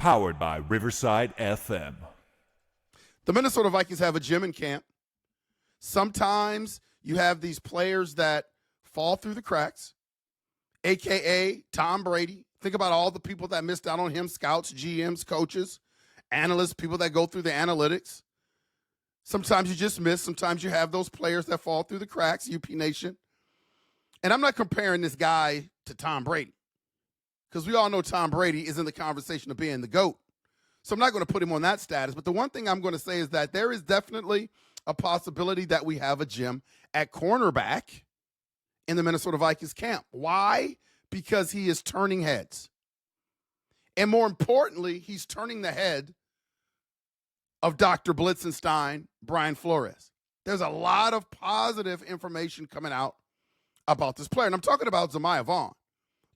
Powered by Riverside FM. The Minnesota Vikings have a gym in camp. Sometimes you have these players that fall through the cracks, a.k.a. Tom Brady. Think about all the people that missed out on him, scouts, GMs, coaches, analysts, people that go through the analytics. Sometimes you just miss. Sometimes you have those players that fall through the cracks, UP Nation. And I'm not comparing this guy to Tom Brady, because we all know Tom Brady is in the conversation of being the GOAT. So I'm not going to put him on that status. But the one thing I'm going to say is that there is definitely a possibility that we have a gym at cornerback in the Minnesota Vikings camp. Why? Because he is turning heads. And more importantly, he's turning the head of Dr. Blitzenstein, Brian Flores. There's a lot of positive information coming out about this player. And I'm talking about Zemaiah Vaughn.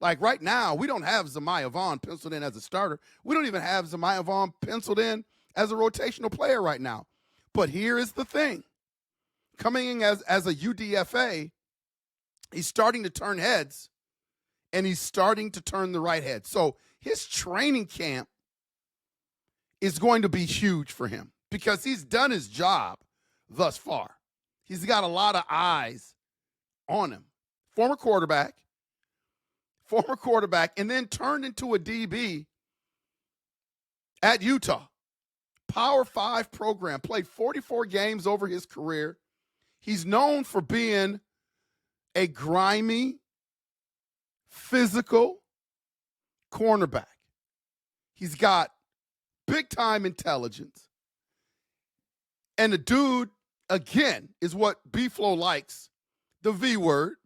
Like right now, we don't have Zemaiah Vaughn penciled in as a starter. We don't even have Zemaiah Vaughn penciled in as a rotational player right now. But here is the thing. Coming in as a UDFA, he's starting to turn heads, and he's starting to turn the right head. So his training camp is going to be huge for him because he's done his job thus far. He's got a lot of eyes on him. Former quarterback, and then turned into a DB at Utah. Power 5 program, played 44 games over his career. He's known for being a grimy, physical cornerback. He's got big-time intelligence. And the dude, again, is what B-Flow likes, the V word,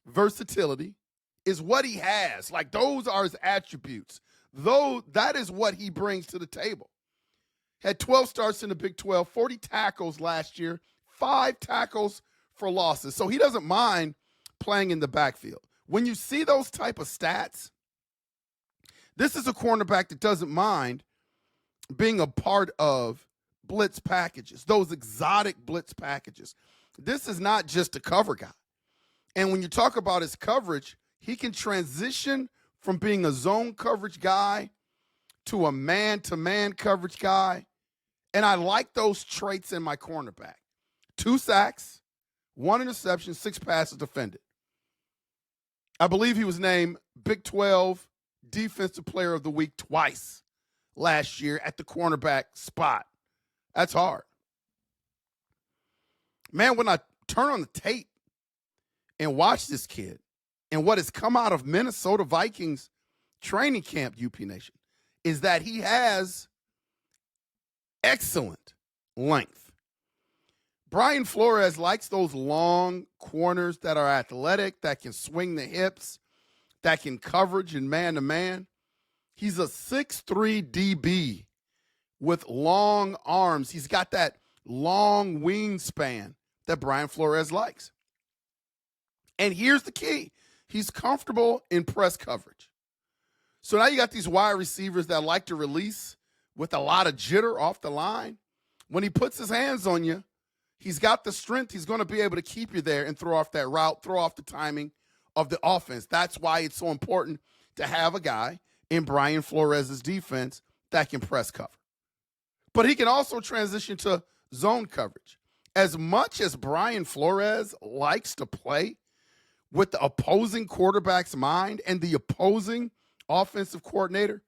versatility, is what he has. Like, those are his attributes. Though that is what he brings to the table. Had 12 starts in the Big 12, 40 tackles last year, 5 tackles for losses. So he doesn't mind playing in the backfield. When you see those type of stats, this is a cornerback that doesn't mind being a part of blitz packages, those exotic blitz packages. This is not just a cover guy. And when you talk about his coverage, he can transition from being a zone coverage guy to a man-to-man coverage guy. And I like those traits in my cornerback. 2 sacks, 1 interception, 6 passes defended. I believe he was named Big 12 Defensive Player of the Week twice last year at the cornerback spot. That's hard. Man, when I turn on the tape and watch this kid and what has come out of Minnesota Vikings training camp, UP Nation, is that he has excellent length. Brian Flores likes those long corners that are athletic, that can swing the hips, that can coverage and man-to-man. He's a 6'3" DB with long arms. He's got that long wingspan that Brian Flores likes. And here's the key. He's comfortable in press coverage. So now you got these wide receivers that like to release with a lot of jitter off the line. When he puts his hands on you, he's got the strength. He's going to be able to keep you there and throw off that route, throw off the timing of the offense. That's why it's so important to have a guy in Brian Flores' defense that can press cover. But he can also transition to zone coverage. As much as Brian Flores likes to play with the opposing quarterback's mind and the opposing offensive coordinator,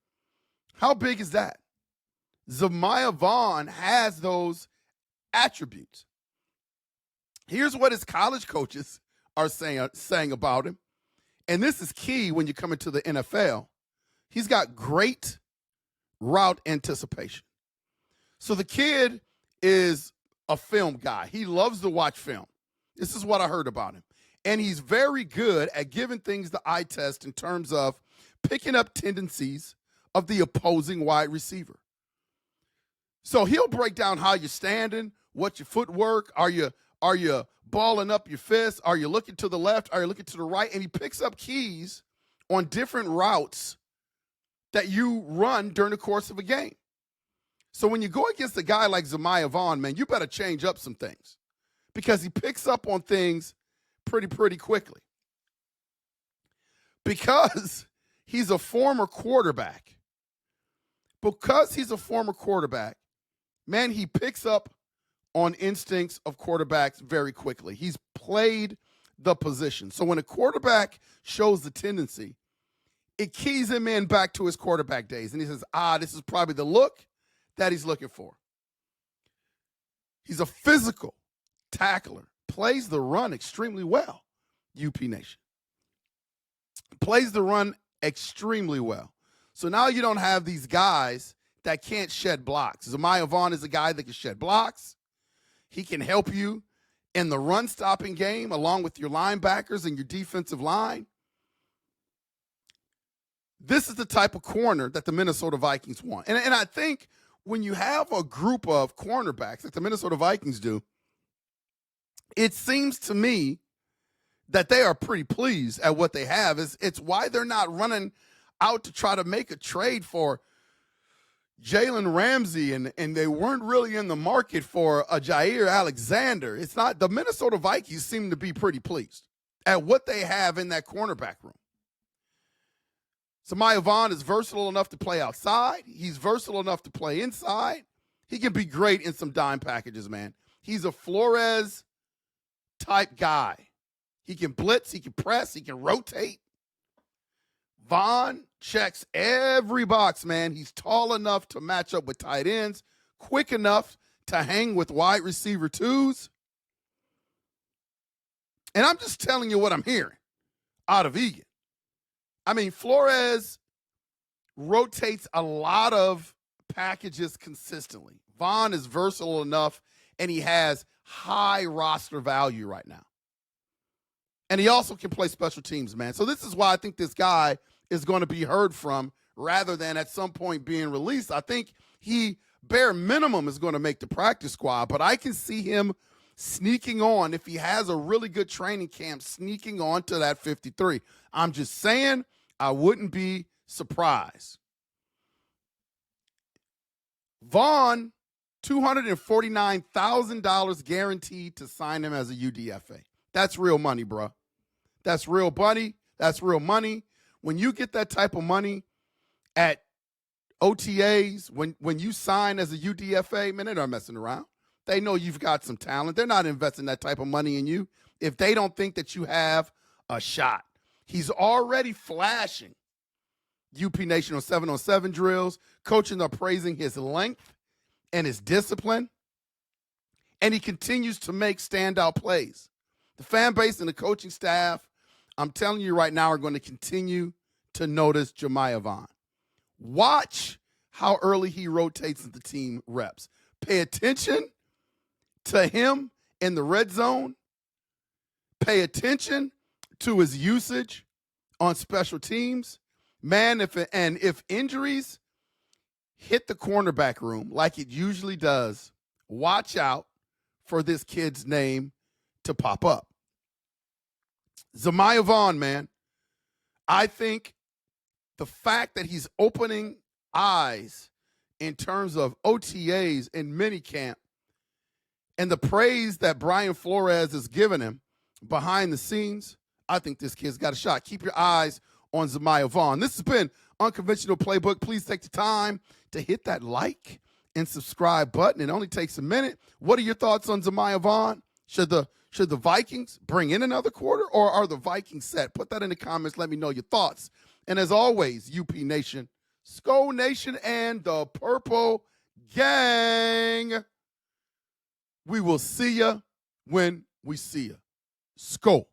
how big is that? Zemaiah Vaughn has those attributes. Here's what his college coaches are saying about him, and this is key when you come into the NFL. He's got great route anticipation. So the kid is a film guy. He loves to watch film. This is what I heard about him. And he's very good at giving things the eye test in terms of picking up tendencies of the opposing wide receiver. So he'll break down how you're standing, what your footwork, are you balling up your fist, are you looking to the left, are you looking to the right, and he picks up keys on different routes that you run during the course of a game. So when you go against a guy like Zemaiah Vaughn, man, you better change up some things because he picks up on things pretty quickly. Because he's a former quarterback, because he's a former quarterback, man, he picks up on instincts of quarterbacks very quickly. He's played the position. So when a quarterback shows the tendency, it keys him in back to his quarterback days. And he says, this is probably the look that he's looking for. He's a physical tackler, plays the run extremely well, UP Nation. Plays the run extremely well. So now you don't have these guys that can't shed blocks. Zemaiah Vaughn is a guy that can shed blocks. He can help you in the run-stopping game along with your linebackers and your defensive line. This is the type of corner that the Minnesota Vikings want. And I think when you have a group of cornerbacks like the Minnesota Vikings do, it seems to me that they are pretty pleased at what they have. It's why they're not running out to try to make a trade for Jalen Ramsey, and they weren't really in the market for a Jair Alexander. It's not. The Minnesota Vikings seem to be pretty pleased at what they have in that cornerback room. Zemaiah Vaughn is versatile enough to play outside. He's versatile enough to play inside. He can be great in some dime packages, man. He's a Flores-type guy. He can blitz, he can press, he can rotate. Vaughn checks every box, man. He's tall enough to match up with tight ends, quick enough to hang with wide receiver twos. And I'm just telling you what I'm hearing out of Egan. I mean, Flores rotates a lot of packages consistently. Vaughn is versatile enough, and he has high roster value right now. And he also can play special teams, man. So this is why I think this guy is going to be heard from rather than at some point being released. I think he, bare minimum, is going to make the practice squad, but I can see him sneaking on, if he has a really good training camp, sneaking on to that 53. I'm just saying, I wouldn't be surprised. Vaughn, $249,000 guaranteed to sign him as a UDFA. That's real money, bro. That's real money. That's real money. When you get that type of money at OTAs, when you sign as a UDFA, man, they're not messing around. They know you've got some talent. They're not investing that type of money in you if they don't think that you have a shot. He's already flashing UP Nation on 7-on-7 drills. Coaches are praising his length and his discipline. And he continues to make standout plays. The fan base and the coaching staff, I'm telling you right now, are going to continue to notice Zemaiah Vaughn. Watch how early he rotates into team reps. Pay attention to him in the red zone. Pay attention to his usage on special teams. Man, if injuries hit the cornerback room like it usually does, watch out for this kid's name to pop up. Zemaiah Vaughn, man, I think the fact that he's opening eyes in terms of OTAs and minicamp and the praise that Brian Flores has given him behind the scenes, I think this kid's got a shot. Keep your eyes on Zemaiah Vaughn. This has been Unconventional Playbook. Please take the time to hit that like and subscribe button. It only takes a minute. What are your thoughts on Zemaiah Vaughn? Should the Vikings bring in another quarter, or are the Vikings set? Put that in the comments. Let me know your thoughts. And as always, UP Nation, Skull Nation, and the Purple Gang, we will see ya when we see ya. Skull.